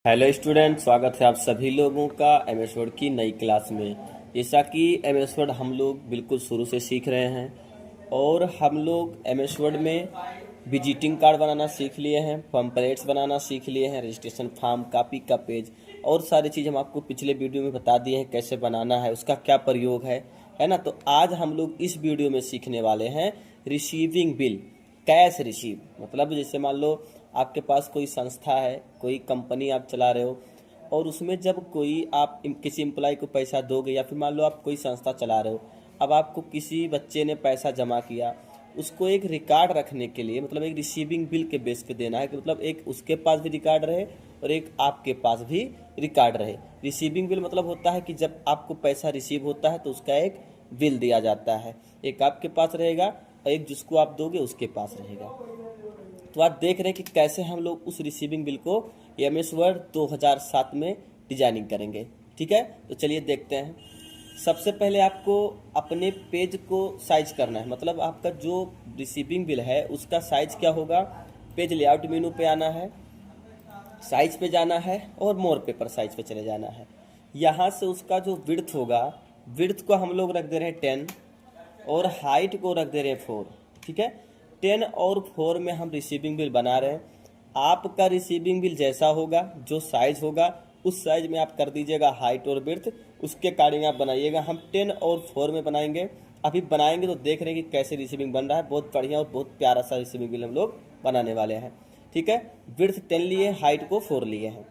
Hello student, स्वागत है आप सभी लोगों का एमएस वर्ड की नई क्लास में। जैसा कि एमएस वर्ड हम लोग बिल्कुल शुरू से सीख रहे हैं और हम लोग एमएस वर्ड में विजिटिंग कार्ड बनाना सीख लिए हैं, पम्पलेट्स बनाना सीख लिए हैं, रजिस्ट्रेशन फॉर्म, कॉपी का पेज और सारी चीज़ हम आपको पिछले वीडियो में बता दिए हैं कैसे बनाना है, उसका क्या प्रयोग है ना। तो आज हम लोग इस वीडियो में सीखने वाले हैं रिसीविंग बिल, कैश रिसीव। मतलब जैसे मान लो आपके पास कोई संस्था है, कोई कंपनी आप चला रहे हो और उसमें जब कोई आप किसी एम्प्लॉय को पैसा दोगे या फिर मान लो आप कोई संस्था चला रहे हो, अब आपको किसी बच्चे ने पैसा जमा किया, उसको एक रिकॉर्ड रखने के लिए मतलब एक रिसीविंग बिल के बेस पे देना है कि मतलब एक उसके पास भी रिकॉर्ड रहे और एक आपके पास भी रिकॉर्ड रहे। रिसीविंग बिल मतलब होता है कि जब आपको पैसा रिसीव होता है तो उसका एक बिल दिया जाता है, एक आपके पास रहेगा और एक जिसको आप दोगे उसके पास रहेगा। तो आप देख रहे हैं कि कैसे हम लोग उस रिसीविंग बिल को एमएस वर्ड 2007 में डिजाइनिंग करेंगे। ठीक है, तो चलिए देखते हैं। सबसे पहले आपको अपने पेज को साइज करना है, मतलब आपका जो रिसीविंग बिल है उसका साइज क्या होगा। पेज लेआउट मेनू पे आना है, साइज पे जाना है और मोर पेपर साइज पे चले जाना है। यहाँ से उसका जो विड्थ होगा, विड्थ को हम लोग रख दे रहे हैं 10 और हाइट को रख दे रहे हैं 4। ठीक है, 10 और 4 में हम रिसीविंग बिल बना रहे हैं। आपका रिसीविंग बिल जैसा होगा, जो साइज होगा उस साइज में आप कर दीजिएगा हाइट और विड्थ, उसके अकॉर्डिंग आप बनाइएगा। हम 10 और 4 में बनाएंगे, अभी बनाएंगे तो देख रहे हैं कि कैसे रिसीविंग बन रहा है। बहुत बढ़िया और बहुत प्यारा सा रिसीविंग बिल हम लोग बनाने वाले हैं। ठीक है, विड्थ 10 लिए, हाइट को 4 लिए हैं।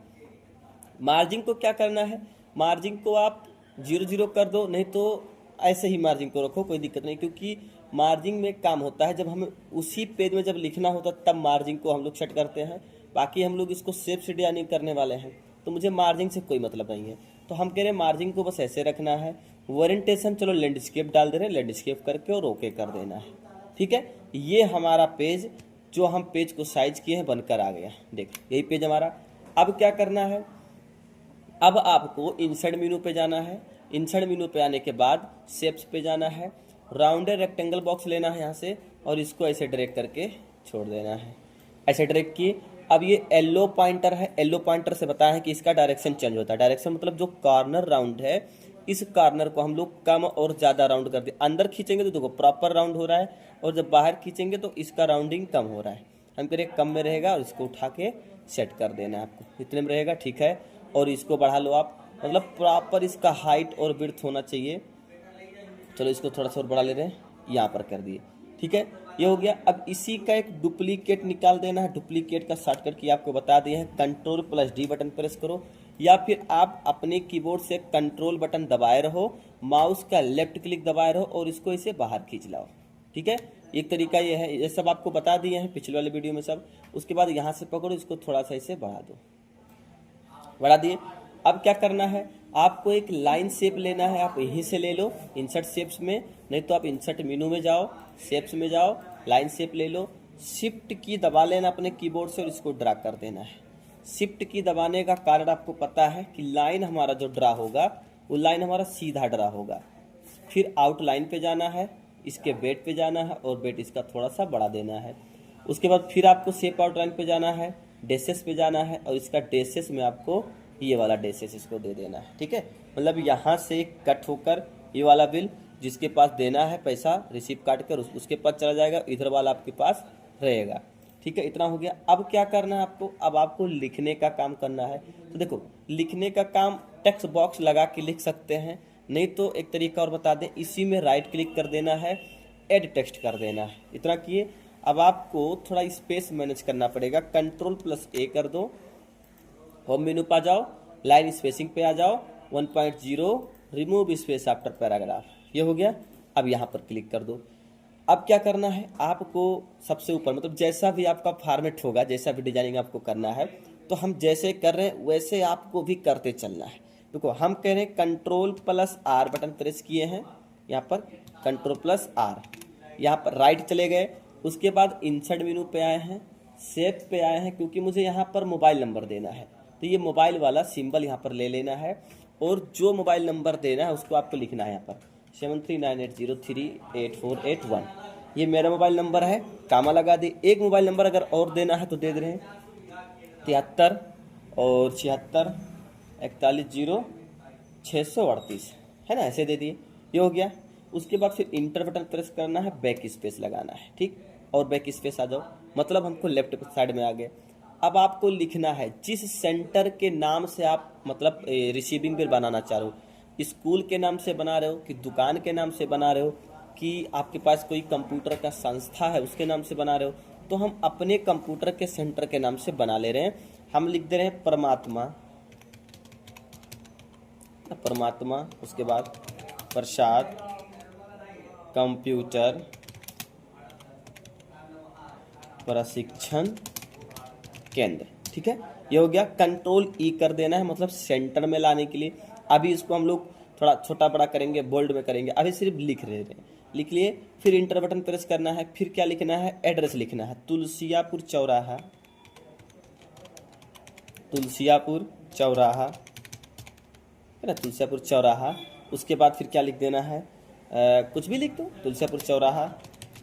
मार्जिन को क्या करना है, मार्जिन को आप 0 कर दो, नहीं तो ऐसे ही मार्जिन को रखो, कोई दिक्कत नहीं, क्योंकि मार्जिन में काम होता है जब हमें उसी पेज में जब लिखना होता तब मार्जिन को हम लोग सेट करते हैं। बाकी हम लोग इसको सेफ से डिजाइनिंग करने वाले हैं तो मुझे मार्जिन से कोई मतलब नहीं है, तो हम कह रहे हैं मार्जिन को बस ऐसे रखना है। ओरिएंटेशन चलो लैंडस्केप डाल दे रहे हैं, लैंडस्केप करके और ओके कर देना है। ठीक है, ये हमारा पेज जो हम पेज को साइज किए हैं बनकर आ गया। देख यही पेज हमारा। अब क्या करना है, अब आपको इंसर्ट मेनू पे जाना है। इंसर्ट मेनू पे आने के बाद शेप्स पे जाना है, राउंडेड रेक्टेंगल बॉक्स लेना है यहाँ से और इसको ऐसे ड्रैग करके छोड़ देना है। ऐसे ड्रैग किए। अब ये येलो पॉइंटर है, येलो पॉइंटर से बताया है कि इसका डायरेक्शन चेंज होता है। डायरेक्शन मतलब जो कॉर्नर राउंड है, इस कॉर्नर को हम लोग कम और ज़्यादा राउंड कर दिए। अंदर खींचेंगे तो देखो प्रॉपर राउंड हो रहा है और जब बाहर खींचेंगे तो इसका राउंडिंग कम हो रहा है। हम कह रहे कम में रहेगा और इसको उठा के सेट कर देना है आपको, इतने में रहेगा। ठीक है, और इसको बढ़ा लो आप, मतलब प्रॉपर इसका हाइट और विड्थ होना चाहिए। चलो इसको थोड़ा सा और बढ़ा ले रहे हैं, यहाँ पर कर दिए। ठीक है, ये हो गया। अब इसी का एक डुप्लीकेट निकाल देना है। डुप्लीकेट का शॉर्टकट की आपको बता दिए हैं, Ctrl+D बटन प्रेस करो या फिर आप अपने कीबोर्ड से कंट्रोल बटन दबाए रहो, माउस का लेफ्ट क्लिक दबाए रहो और इसको इसे बाहर खींच लाओ। ठीक है, एक तरीका ये है, ये सब आपको बता दिए हैं पिछले वाले वीडियो में सब। उसके बाद यहाँ से पकड़ो, इसको थोड़ा सा इसे बढ़ा दो, बढ़ा दिए। अब क्या करना है, आपको एक लाइन शेप लेना है, आप यहीं से ले लो इंसर्ट शेप्स में, नहीं तो आप इंसर्ट मेनू में जाओ, शेप्स में जाओ, लाइन शेप ले लो। शिफ्ट की दबा लेना अपने कीबोर्ड से और इसको ड्रा कर देना है। शिफ्ट की दबाने का कारण आपको पता है कि लाइन हमारा जो ड्रा होगा वो लाइन हमारा सीधा ड्रा होगा। फिर आउटलाइन पे जाना है, इसके बेट पे जाना है और बेट इसका थोड़ा सा बढ़ा देना है। उसके बाद फिर आपको शेप आउटलाइन पे जाना है, डेसेस पे जाना है और इसका डेसेस में आपको ये वाला डेसेस इसको दे देना है। ठीक है, मतलब यहाँ से कट होकर ये वाला बिल जिसके पास देना है पैसा रिसीव काट कर उसके पास चला जाएगा, इधर वाला आपके पास रहेगा। ठीक है, इतना हो गया। अब क्या करना है आपको, अब आपको लिखने का काम करना है। तो देखो लिखने का काम टेक्स्ट बॉक्स लगा के लिख सकते हैं, नहीं तो एक तरीका और बता दें, इसी में राइट क्लिक कर देना है, एड टेक्स्ट कर देना है। इतना किए। अब आपको थोड़ा स्पेस मैनेज करना पड़ेगा, Ctrl+A कर दो, होम मेनू पर जाओ, लाइन स्पेसिंग पे आ जाओ, 1.0 रिमूव स्पेस आफ्टर पैराग्राफ, ये हो गया। अब यहाँ पर क्लिक कर दो। अब क्या करना है, आपको सबसे ऊपर मतलब जैसा भी आपका फॉर्मेट होगा, जैसा भी डिजाइनिंग आपको करना है, तो हम जैसे कर रहे हैं वैसे आपको भी करते चलना है। देखो हम कह रहे हैं Ctrl+R बटन प्रेस किए हैं, यहाँ पर Ctrl+R, यहाँ पर राइट चले गए। उसके बाद इंसर्ट मेनू पे आए हैं, शेप पे आए हैं, क्योंकि मुझे यहाँ पर मोबाइल नंबर देना है तो ये मोबाइल वाला सिंबल यहाँ पर ले लेना है और जो मोबाइल नंबर देना है उसको आपको लिखना है यहाँ पर 7398038481। ये मेरा मोबाइल नंबर है, कामा लगा दी। एक मोबाइल नंबर अगर और देना है तो दे दे रहे हैं 73 और 76 41 0 638 है ना, ऐसे दे दिए, ये हो गया। उसके बाद फिर इंटर बटन प्रेस करना है, बैक स्पेस लगाना है, ठीक, और बैक स्पेस आ जाओ, मतलब हमको लेफ्ट साइड में आ गए। अब आपको लिखना है जिस सेंटर के नाम से आप मतलब रिसीविंग बिल बनाना चाह रहे हो, स्कूल के नाम से बना रहे हो कि दुकान के नाम से बना रहे हो कि आपके पास कोई कंप्यूटर का संस्था है उसके नाम से बना रहे हो, तो हम अपने कंप्यूटर के सेंटर के नाम से बना ले रहे हैं। हम लिख दे रहे हैं परमात्मा, परमात्मा, उसके बाद प्रसाद कंप्यूटर प्रशिक्षण केंद्र, ठीक है, ये हो गया। कंट्रोल ई कर देना है, मतलब सेंटर में लाने के लिए। अभी इसको हम लोग थोड़ा छोटा बड़ा करेंगे, बोल्ड में करेंगे, अभी सिर्फ लिख रहे हैं, लिख लिए। फिर इंटर बटन प्रेस करना है, फिर क्या लिखना है, एड्रेस लिखना है, तुलसियापुर चौराहा, तुलसियापुर चौराहा है ना, तुलसियापुर चौराहा। उसके बाद फिर क्या लिख देना है, कुछ भी लिख दो, तुलसियापुर चौराहा,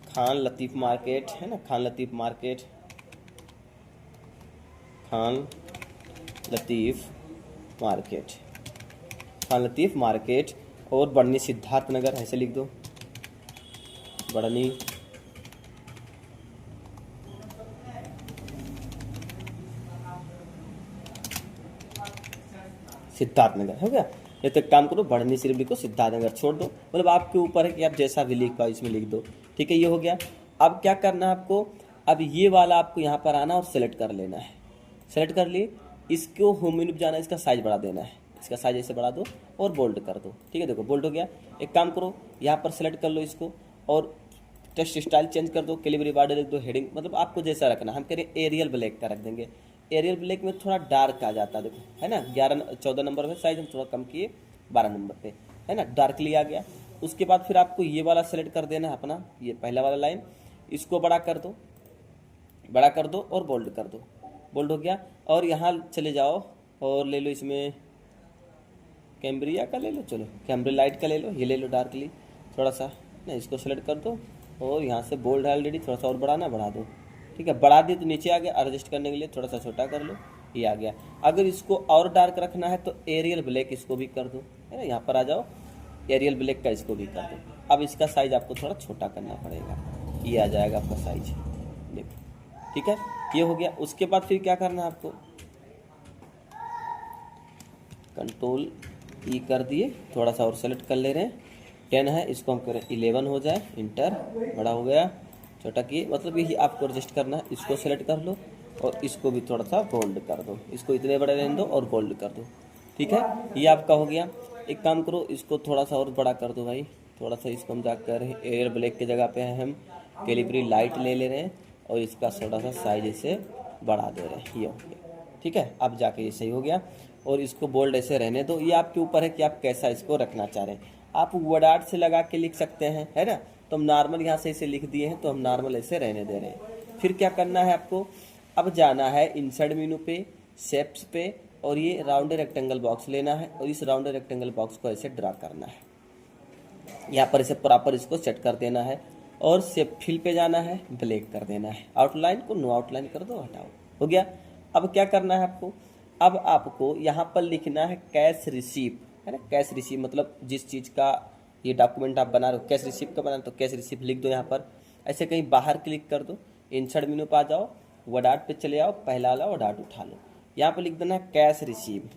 खान लतीफ़ मार्केट है ना, खान लतीफ़ मार्केट, खान लतीफ़ मार्केट, खान लतीफ़ मार्केट। और बढ़नी सिद्धार्थ नगर, ऐसे लिख दो, बढ़नी सिद्धार्थ नगर, हो गया। ये तो एक काम करो, बढ़नी सिर्फ लिखो, सिद्धार्थ नगर छोड़ दो, मतलब आपके ऊपर है कि आप जैसा भी लिख पाओ इसमें लिख दो, ठीक है, ये हो गया। अब क्या करना है आपको, अब ये वाला आपको यहाँ पर आना और सेलेक्ट कर लेना है, सेलेक्ट कर लिए, इसको होम मेन्यू पे जाना है, इसका साइज बढ़ा देना है, इसका साइज ऐसे बढ़ा दो और बोल्ड कर दो, ठीक है, देखो बोल्ड हो गया। एक काम करो, यहाँ पर सेलेक्ट कर लो इसको और टेक्स्ट स्टाइल चेंज कर दो, कैलिबरी बॉर्डर लिख दो, हेडिंग मतलब आपको जैसा रखना, हम करें एरियल ब्लैक का रख देंगे। एरियल ब्लैक में थोड़ा डार्क आ जाता है, देखो है ना, 14 नंबर में साइज हम थोड़ा कम किए 12 नंबर पे, है ना, डार्कली आ गया। उसके बाद फिर आपको ये वाला सेलेक्ट कर देना है अपना, ये पहला वाला लाइन, इसको बड़ा कर दो, बड़ा कर दो और बोल्ड कर दो, बोल्ड हो गया। और यहाँ चले जाओ और ले लो इसमें कैम्ब्रिया का ले लो, चलो कैम्ब्रिया लाइट का ले लो, ये ले लो डार्कली थोड़ा सा ना, इसको सेलेक्ट कर दो और यहाँ से बोल्ड है ऑलरेडी, थोड़ा सा और बढ़ाना, बढ़ा दो, ठीक है, बढ़ा दिए तो नीचे आ गया। एडजस्ट करने के लिए थोड़ा सा छोटा कर लो, ये आ गया। अगर इसको और डार्क रखना है तो एरियल ब्लैक इसको भी कर दो, है ना, यहाँ पर आ जाओ, एरियल ब्लैक का इसको भी कर दो। अब इसका साइज आपको थोड़ा छोटा करना पड़ेगा, ये आ जाएगा आपका साइज, देखो, ठीक है, ये हो गया। उसके बाद फिर क्या करना है आपको, कंट्रोल ई कर दिए, थोड़ा सा और सेलेक्ट कर ले रहे हैं, 10 है, इसको हम करें 11 हो जाए, इंटर, बड़ा हो गया, छोटा किए, मतलब यही आपको एडजस्ट करना है। इसको सेलेक्ट कर लो और इसको भी थोड़ा सा बोल्ड कर दो, इसको इतने बड़े रहने दो और बोल्ड कर दो, ठीक है, ये आपका हो गया। एक काम करो, इसको थोड़ा सा और बड़ा कर दो भाई, थोड़ा सा इसको हम जाकर एयर ब्लैक की जगह पे हम कैलिबरी लाइट ले ले रहे हैं और इसका थोड़ा सा साइज ऐसे बढ़ा दे रहे हैं, ये हो गया, ठीक है। अब जाके ये सही हो गया और इसको बोल्ड ऐसे रहने दो, ये आपके ऊपर है कि आप कैसा इसको रखना चाह रहे हैं। आप वर्ड आर्ट से लगा के लिख सकते हैं, है ना, तो हम नॉर्मल यहाँ से इसे लिख दिए हैं, तो हम नॉर्मल ऐसे रहने दे रहे हैं। फिर क्या करना है आपको, अब जाना है इंसर्ट मेनू पे, शेप्स पे, और ये राउंड रेक्टेंगल बॉक्स लेना है और इस राउंड रेक्टेंगल बॉक्स को ऐसे ड्रा करना है, यहाँ पर इसे प्रॉपर इसको सेट कर देना है और शेप फिल पे जाना है, ब्लैक कर देना है, आउटलाइन को नो आउटलाइन कर दो, हटाओ, हो गया। अब क्या करना है आपको, अब आपको यहाँ पर लिखना है कैश रिसीव, है ना, कैश रिसीव मतलब जिस चीज़ का ये डॉक्यूमेंट आप बना रहे हो, कैश रिसीव का बना तो कैश रिसीव लिख दो यहाँ पर, ऐसे कहीं बाहर क्लिक कर दो, इंसर्ट मेनू पे आ जाओ, वर्ड आर्ट पे चले आओ, पहला वाला वर्ड आर्ट उठा लो, यहाँ पर लिख देना है cash receive,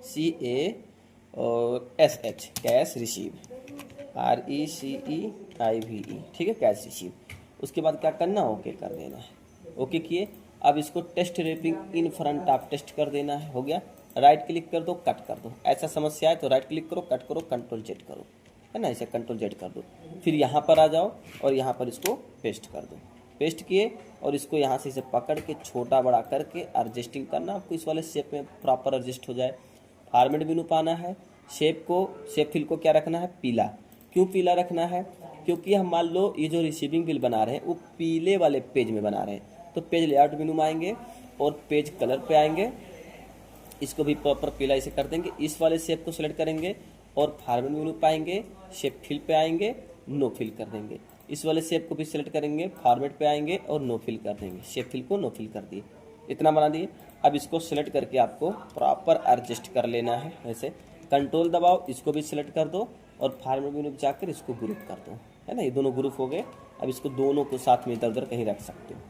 CASH, cash receive, RECEIVE, ठीक है, कैश रिसीव। उसके बाद क्या करना, ओके कर देना है, ओके किए। अब इसको text wrapping in front of text कर देना है, हो गया। राइट क्लिक कर दो, कट कर दो, ऐसा समस्या है तो राइट क्लिक करो, कट करो, कंट्रोल जेड करो, है ना, ऐसे कंट्रोल जेड कर दो। फिर यहाँ पर आ जाओ और यहाँ पर इसको पेस्ट कर दो, पेस्ट किए और इसको यहाँ से इसे पकड़ के छोटा बड़ा करके एडजस्टिंग करना आपको, इस वाले शेप में प्रॉपर एडजस्ट हो जाए। फॉर्मेट मेनू पाना है, शेप फिल को क्या रखना है, पीला। क्यों पीला रखना है, क्योंकि हम मान लो ये जो रिसीविंग बिल बना रहे हैं वो पीले वाले पेज में बना रहे हैं, तो पेज लेआउट मेनू में आएंगे और पेज कलर पे आएंगे, इसको भी प्रॉपर पीला इसे कर देंगे, इस वाले शेप को सिलेक्ट करेंगे और फॉर्मेट मेनू पाएंगे, शेप फिल पे आएंगे, नो फिल कर देंगे, इस वाले शेप को भी सिलेक्ट करेंगे, फॉर्मेट पे आएंगे और नो फिल कर देंगे, शेप फिल को नो फिल कर दिए, इतना बना दिए। अब इसको सिलेक्ट करके आपको प्रॉपर एडजस्ट कर लेना है। ऐसे कंट्रोल दबाओ, इसको भी सिलेक्ट कर दो और फार्मूला मेनू में जाकर इसको ग्रुप कर दो, है ना। ये दोनों ग्रुप हो गए। अब इसको दोनों को साथ में इधर उधर कहीं रख सकते हो,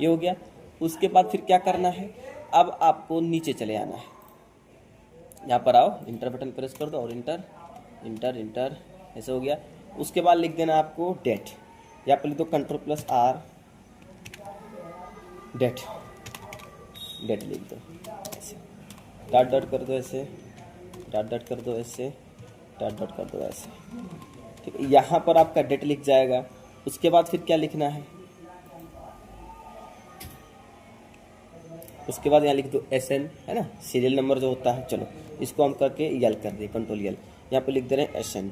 ये हो गया। उसके बाद फिर क्या करना है, अब आपको नीचे चले आना है। यहाँ पर आओ, इंटर बटन प्रेस कर दो और इंटर इंटर इंटर, ऐसे हो गया। उसके बाद लिख देना आपको डेट, यहाँ पर लिख दो Ctrl+R, डेट, डेट लिख दो ऐसे, डॉट डॉट कर दो ऐसे, डॉट डॉट कर दो ऐसे, डॉट डॉट कर दो ऐसे, ठीक है। यहाँ पर आपका डेट लिख जाएगा। उसके बाद फिर क्या लिखना है, उसके बाद यहाँ लिख दो SN, है ना, सीरियल नंबर जो होता है। चलो इसको हम करके यल कर दिए, Ctrl यल, यहाँ पे लिख दे रहे हैं SN,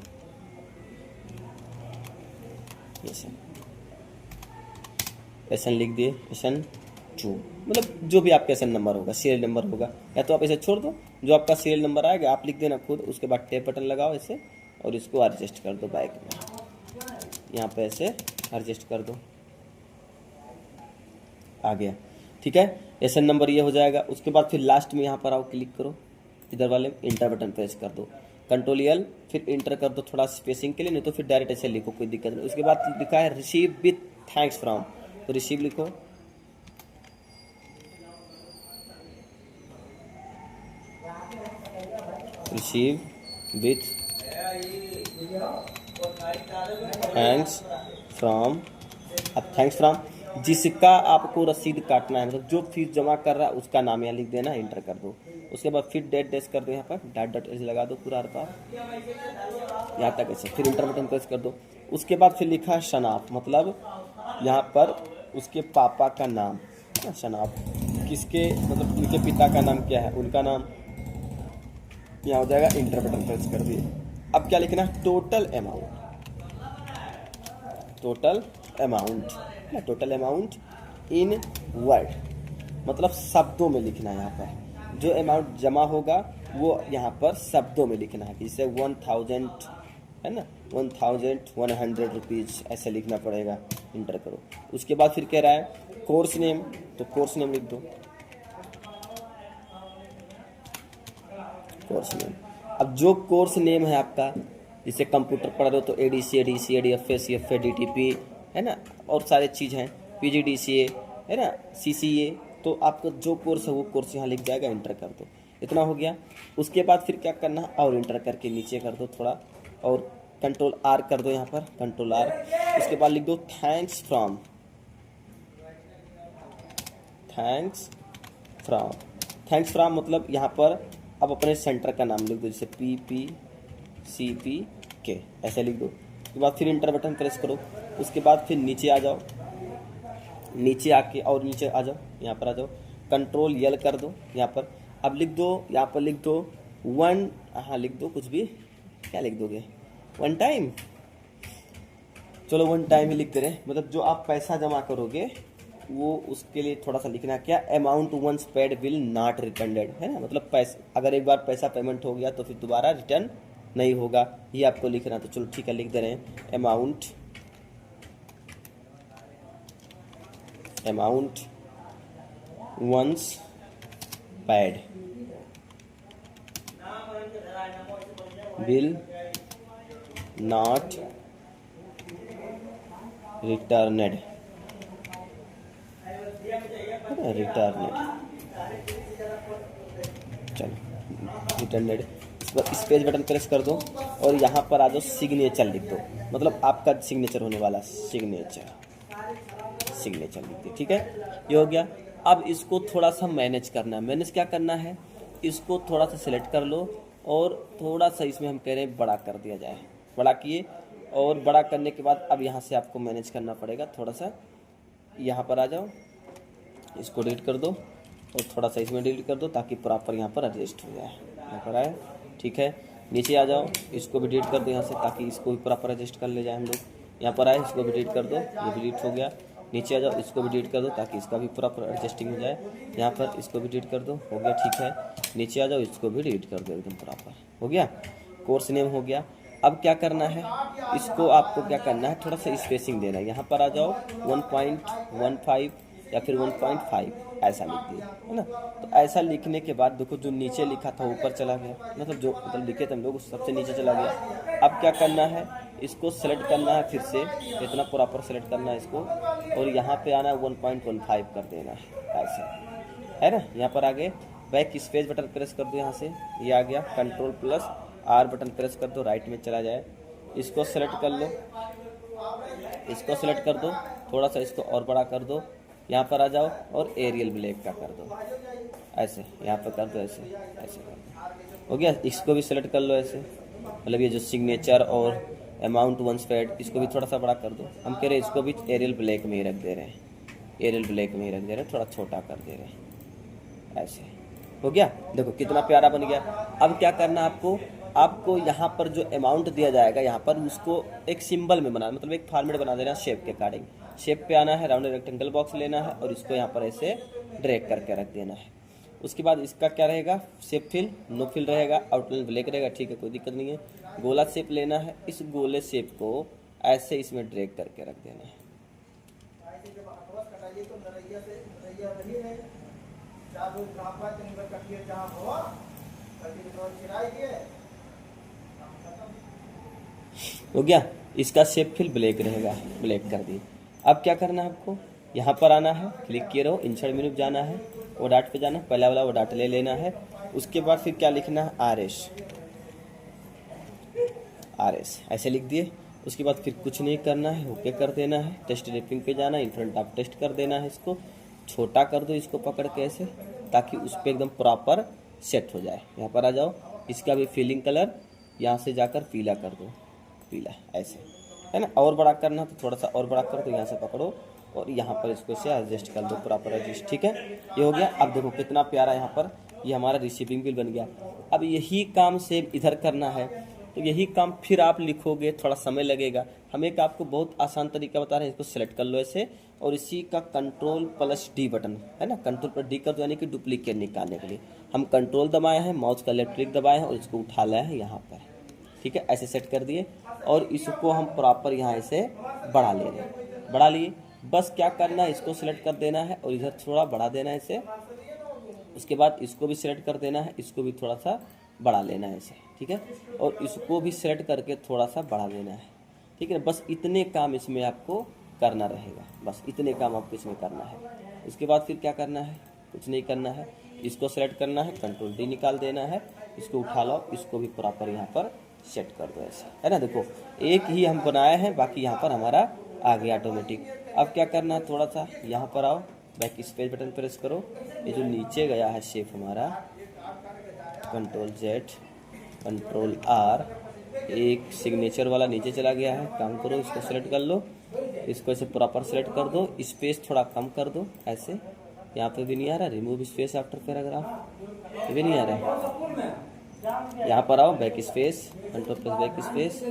SN लिख दिए, SN2, मतलब जो भी आपका SN नंबर होगा, सीरियल नंबर होगा। या तो आप ऐसे छोड़ दो, जो आपका सीरियल नंबर आएगा आप लिख देना खुद। उसके बाद टैप बटन लगाओ ऐसे और इसको एडजस्ट कर दो बैक में, यहाँ पे ऐसे एडजस्ट कर दो, आ गया, ठीक है। SN नंबर ये हो जाएगा। उसके बाद फिर लास्ट में यहाँ पर आओ, क्लिक करो इधर वाले में, इंटर बटन प्रेस कर दो, Ctrl L, फिर इंटर कर दो थोड़ा स्पेसिंग के लिए, नहीं तो फिर डायरेक्ट ऐसे लिखो, कोई दिक्कत नहीं। उसके बाद लिखा है रिसीव विथ थैंक्स फ्रॉम, तो रिसीव लिखो, रिसीव विथ थैंक्स फ्रॉम। अब थैंक्स फ्रॉम जिसका आपको रसीद काटना है, मतलब जो फीस जमा कर रहा है उसका नाम यहाँ लिख देना, इंटर कर दो। उसके बाद फिर डेट डेस कर दो, यहाँ पर डॉट डॉट ऐसे लगा दो पूरा यहाँ तक ऐसे, फिर इंटर बटन प्रेस कर दो। उसके बाद फिर लिखा है शनाफ, मतलब यहाँ पर उसके पापा का नाम, शनाफ किसके, मतलब उनके पिता का नाम क्या है, उनका नाम यहाँ हो जाएगा, इंटर बटन प्रेस कर दिए। अब क्या लिखना है, total amount, total amount, total amount in word, मतलब शब्दों में लिखना है। यहाँ पर जो अमाउंट जमा होगा वो यहाँ पर शब्दों में लिखना है, जैसे 1000 है ना, 1100 रुपीज़ ऐसे लिखना पड़ेगा, इंटर करो। उसके बाद फिर कह रहा है कोर्स नेम, तो कोर्स नेम लिख दो, कोर्स नेम। अब जो कोर्स नेम है आपका, जैसे कंप्यूटर पढ़ रहे हो तो ADCA, DCA, DFA, CFA, DTP, है ना, और सारे चीज़ हैं, PGDCA, है ना, CCA, तो आपका जो कोर्स है वो कोर्स यहाँ लिख जाएगा, इंटर कर दो। इतना हो गया। उसके बाद फिर क्या करना है, और इंटर करके नीचे कर दो थोड़ा, और Ctrl R कर दो यहाँ पर, Ctrl R। उसके बाद लिख दो thanks from, thanks from, thanks from मतलब यहाँ पर अब अपने सेंटर का नाम लिख दो, जैसे PPCPK ऐसे लिख दो। उसके बाद फिर इंटर बटन प्रेस करो। उसके बाद फिर नीचे आ जाओ, नीचे आके और नीचे आ जाओ, यहाँ पर आ जाओ, Ctrl L कर दो यहाँ पर। अब लिख दो, यहाँ पर लिख दो वन, हाँ लिख दो कुछ भी, क्या लिख दोगे, वन टाइम, चलो वन टाइम ही लिख दे रहे, मतलब जो आप पैसा जमा करोगे वो उसके लिए थोड़ा सा लिखना क्या, amount once paid will not returned, है ना, मतलब पैसा अगर एक बार पैसा पेमेंट हो गया तो फिर दोबारा रिटर्न नहीं होगा, ये आपको लिखना। तो चलो ठीक है, लिख दे रहे हैं amount, amount once paid will not returned, returned, चलो रिटर्नड। स्पेस बटन प्रेस कर दो और यहाँ पर आ जाओ, सिग्नेचर लिख दो, मतलब आपका सिग्नेचर होने वाला, सिग्नेचर, सिग्नेचर लिख दो, ठीक है, ये हो गया। अब इसको थोड़ा सा मैनेज करना है। मैनेज क्या करना है, इसको थोड़ा सा सिलेक्ट कर लो और थोड़ा सा इसमें हम कह रहे हैं बड़ा कर दिया जाए, बड़ा किए, और बड़ा करने के बाद अब यहाँ से आपको मैनेज करना पड़ेगा। थोड़ा सा यहाँ पर आ जाओ, इसको डिलीट कर दो और थोड़ा सा इसमें डिलीट कर दो ताकि प्रॉपर यहाँ पर एडजस्ट हो जाए। यहाँ पर आए, ठीक है, नीचे आ जाओ, इसको भी डिलीट कर दो यहाँ से ताकि इसको भी प्रॉपर एडजस्ट कर ले जाए हम लोग। यहाँ पर आए, इसको भी डिलीट कर दो, ये डिलीट हो गया। नीचे आ जाओ, इसको भी डिलीट कर दो ताकि इसका भी प्रॉपर एडजस्टिंग हो जाए। यहाँ पर इसको भी डिलीट कर दो, हो गया, ठीक है। नीचे आ जाओ, इसको भी डिलीट कर दो, एकदम प्रॉपर हो गया। कोर्स नेम हो गया। अब क्या करना है, इसको आपको क्या करना है, थोड़ा सा स्पेसिंग देना है। यहाँ पर आ जाओ 1.15 या फिर 1.5, ऐसा लिख दिया, है ना। तो ऐसा लिखने के बाद देखो जो नीचे लिखा था ऊपर चला गया, मतलब लिखे थे हम लोग सबसे नीचे चला गया। अब क्या करना है, इसको सेलेक्ट करना है, फिर से इतना प्रॉपर सेलेक्ट करना है इसको, और यहाँ पे आना है 1.15 कर देना है, ऐसा है ना। यहाँ पर आगे बैक स्पेस बटन प्रेस कर दो, यहाँ से ये आ गया, Ctrl+R बटन प्रेस कर दो, राइट में चला जाए। इसको सेलेक्ट कर लो, इसको सेलेक्ट कर दो, थोड़ा सा इसको और बड़ा कर दो, यहाँ पर आ जाओ और एरियल ब्लैक का कर दो, ऐसे यहाँ पर कर दो, ऐसे ऐसे कर दो, हो गया। इसको भी सेलेक्ट कर लो ऐसे, मतलब ये जो सिग्नेचर और अमाउंट वंस पेड, इसको भी थोड़ा सा बड़ा कर दो। हम कह रहे हैं इसको भी एरियल ब्लैक में ही रख दे रहे हैं, एरियल ब्लैक में ही रख दे रहे हैं, थोड़ा छोटा कर दे रहे हैं, ऐसे हो गया। देखो कितना प्यारा बन गया। अब क्या करना आपको यहाँ पर जो अमाउंट दिया जाएगा, यहाँ पर उसको एक सिंबल में बनाना, मतलब एक फॉर्मेट बना देना शेप के अकॉर्डिंग। शेप पे आना है, राउंड रेक्टेंगल बॉक्स लेना है और इसको यहाँ पर ऐसे ड्रैग करके रख देना है। उसके बाद इसका क्या रहेगा, शेप फिल, नो फिल रहेगा, आउटलाइन ब्लैक रहेगा, ठीक है, कोई दिक्कत नहीं है। गोला शेप लेना है, इस गोले शेप को ऐसे इसमें ड्रैग करके रख देना है। हो गया, इसका शेप फिल ब्लैक रहेगा, ब्लैक कर दिए। अब क्या करना है आपको, यहाँ पर आना है, क्लिक किए रहो, इंसर्ट मेन्यू जाना है, वो डाट पे जाना है, पहला वाला वो डाट ले लेना है। उसके बाद फिर क्या लिखना है, RS ऐसे लिख दिए। उसके बाद फिर कुछ नहीं करना है, ओके कर देना है, टेस्ट रैपिंग पे जाना है, इन फ्रंट ऑफ टेस्ट कर देना है, इसको छोटा कर दो, इसको पकड़ के ऐसे, ताकि उस पर एकदम प्रॉपर सेट हो जाए। यहाँ पर आ जाओ, इसका भी फिलिंग कलर यहाँ से जाकर पीला कर दो, पीला ऐसे, है ना। और बड़ा करना तो थोड़ा सा और बड़ा कर दो, यहाँ से पकड़ो और यहाँ पर इसको से एडजस्ट कर दो, प्रॉपर एडजस्ट, ठीक है, ये हो गया। अब देखो कितना प्यारा यहाँ पर ये हमारा रिसीविंग बिल बन गया। अब यही काम सेम इधर करना है, तो यही काम फिर आप लिखोगे, थोड़ा समय लगेगा। हम एक आपको बहुत आसान तरीका बता रहे हैं, इसको सेलेक्ट कर लो ऐसे, और इसी का Ctrl+D बटन है ना, Ctrl+D कर दो, यानी कि डुप्लीकेट निकालने के लिए। हम कंट्रोल दबाए हैं, माउस का लेफ्ट क्लिक दबाए हैं और इसको उठा लाए हैं यहाँ पर, ठीक है, ऐसे सेट कर दिए। और इसको हम प्रॉपर यहाँ से बढ़ा ले रहे हैं, बढ़ा लिए। बस क्या करना है, इसको सिलेक्ट कर देना है और इधर थोड़ा बढ़ा देना है इसे। उसके बाद इसको भी सिलेक्ट कर देना है, इसको भी थोड़ा सा बढ़ा लेना है इसे, ठीक है, और इसको भी सेलेक्ट करके थोड़ा सा बढ़ा देना है, ठीक है। बस इतने काम इसमें आपको करना रहेगा, बस इतने काम आपको इसमें करना है। इसके बाद फिर क्या करना है, कुछ नहीं करना है, इसको सेलेक्ट करना है, Ctrl+D निकाल देना है, इसको उठा लो, इसको भी प्रॉपर यहाँ पर सेट कर दो ऐसे, है ना। देखो एक ही हम बनाए हैं, बाकी यहाँ पर हमारा आ गया ऑटोमेटिक। अब क्या करना है, थोड़ा सा यहाँ पर आओ, बैक स्पेस बटन प्रेस करो, ये जो नीचे गया है शेप हमारा, Ctrl+Z Ctrl+R, एक सिग्नेचर वाला नीचे चला गया है, काम करो, इसको सेलेक्ट कर लो, इसको ऐसे प्रॉपर सेलेक्ट कर दो, स्पेस थोड़ा कम कर दो ऐसे, यहाँ पे भी नहीं आ रहा, रिमूव स्पेस आफ्टर पैराग्राफ, ये भी नहीं आ रहा है। यहाँ पर आओ, back space, Ctrl+ back space,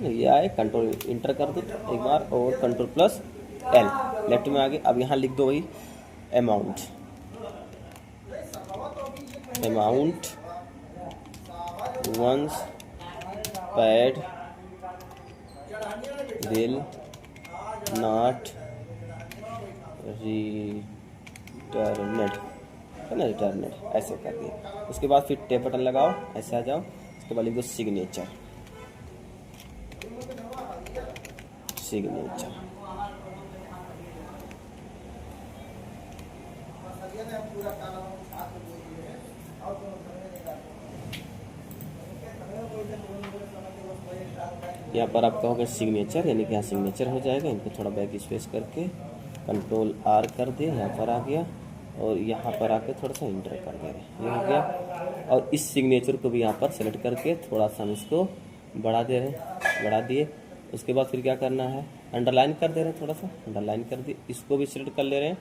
ये आए, कंट्रोल इंटर कर दो एक बार और Ctrl+L लेफ्ट में आगे। अब यहाँ लिख दो वही amount once paid will not returned, है ना, रिटर्नड ऐसे कर दिए। उसके बाद फिर टैब बटन लगाओ, ऐसे आ जाओ, उसके बाद लिख दो सिग्नेचर। यहाँ पर आपका होगा सिग्नेचर, यानी कि यहाँ सिग्नेचर हो जाएगा। इनको थोड़ा बैक स्पेस करके Ctrl+R कर दे, यहाँ पर आ गया, और यहाँ पर आके थोड़ा सा इंटर कर दे रहे, ये हो गया। और इस सिग्नेचर को भी यहाँ पर सेलेक्ट करके थोड़ा सा हम इसको बढ़ा दे रहे हैं, बढ़ा दिए। उसके बाद फिर क्या करना है, अंडरलाइन कर दे रहे हैं, थोड़ा सा अंडरलाइन कर दिए, इसको भी सिलेक्ट कर ले रहे हैं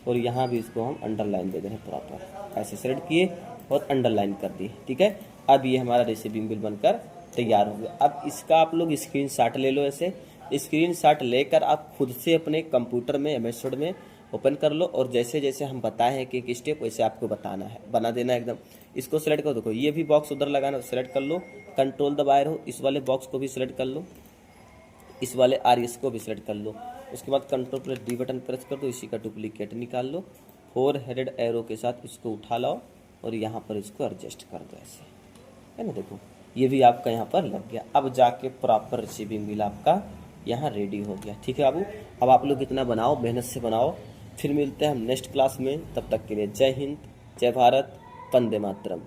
और यहाँ भी इसको हम अंडरलाइन दे दे रहे हैं, प्रॉपर ऐसे सेलेक्ट किए और अंडरलाइन कर दिए, ठीक है। अब ये हमारा रिसीविंग बिल बनकर तैयार हो गया। अब इसका आप लोग स्क्रीनशॉट ले लो, ऐसे स्क्रीनशॉट लेकर आप खुद से अपने कंप्यूटर में MS वर्ड में ओपन कर लो और जैसे जैसे हम बताए हैं कि एक स्टेप वैसे आपको बताना है, बना देना एकदम। इसको सेलेक्ट करो, देखो ये भी बॉक्स उधर लगाना, सेलेक्ट कर लो, कंट्रोल दबाए रहो, इस वाले बॉक्स को भी सिलेक्ट कर लो, इस वाले आर को भी सिलेक्ट कर लो। उसके बाद control plus D button press कर दो, इसी का डुप्लीकेट निकाल लो, 4 हेडेड एरो के साथ इसको उठा लाओ और यहाँ पर इसको एडजस्ट कर दो ऐसे, है ना। देखो ये भी आपका यहाँ पर लग गया। अब जाके प्रॉपर रिसीविंग बिल आपका यहाँ रेडी हो गया। ठीक है बाबू, अब आप लोग इतना बनाओ, मेहनत से बनाओ। फिर मिलते हैं हम नेक्स्ट क्लास में, तब तक के लिए जय हिंद, जय भारत, वंदे मातरम।